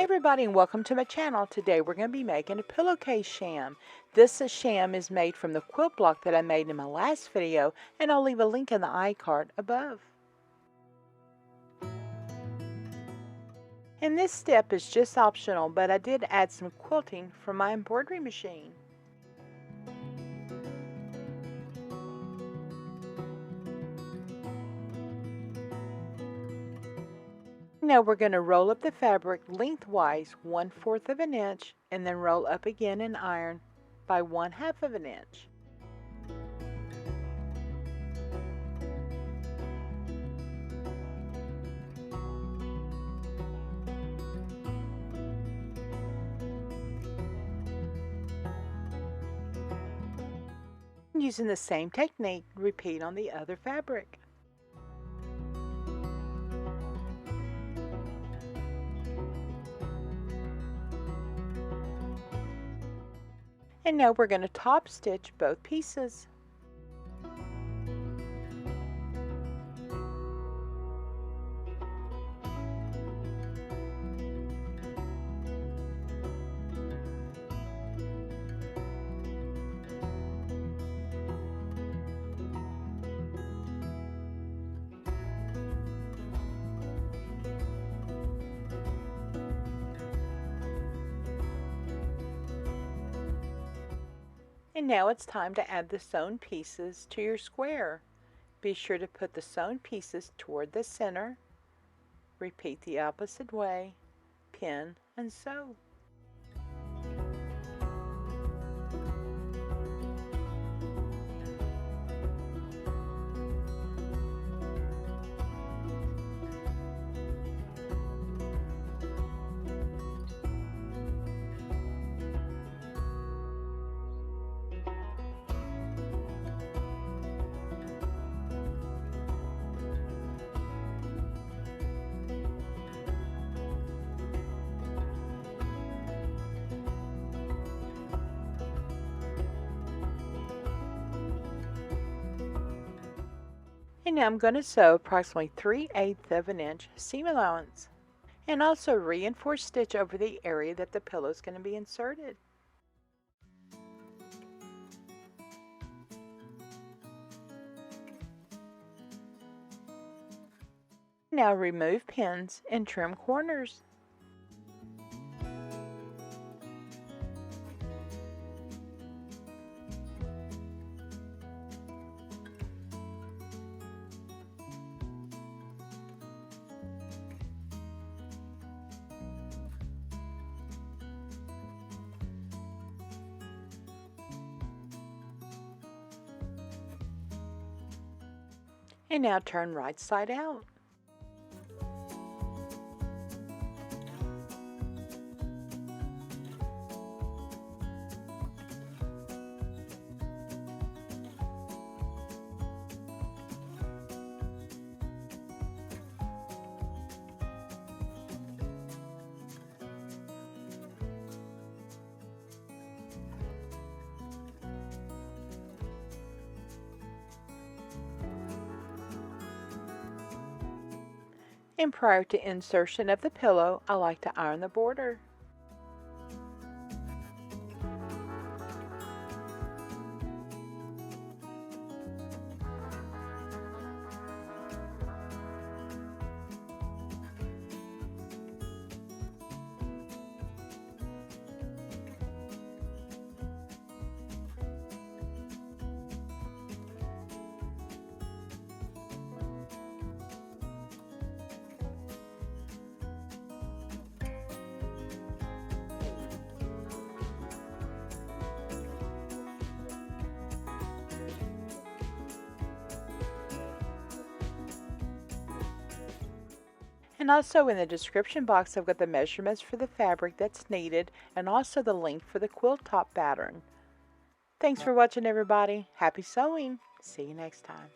Everybody, and welcome to my channel. Today we're going to be making a pillowcase sham. This sham is made from the quilt block that I made in my last video, and I'll leave a link in the iCard above. And this step is just optional, but I did add some quilting from my embroidery machine. Now we're going to roll up the fabric lengthwise 1/4 of an inch and then roll up again and iron by 1/2 of an inch. Using the same technique, repeat on the other fabric. And now we're going to top stitch both pieces. And now it's time to add the sewn pieces to your square. Be sure to put the sewn pieces toward the center. Repeat the opposite way. Pin and sew. And now I'm going to sew approximately 3/8 of an inch seam allowance, and also reinforce stitch over the area that the pillow is going to be inserted. Now remove pins and trim corners. And now turn right side out. And prior to insertion of the pillow, I like to iron the border. And also in the description box, I've got the measurements for the fabric that's needed and also the link for the quilt top pattern. Thanks for watching, everybody. Happy sewing. See you next time.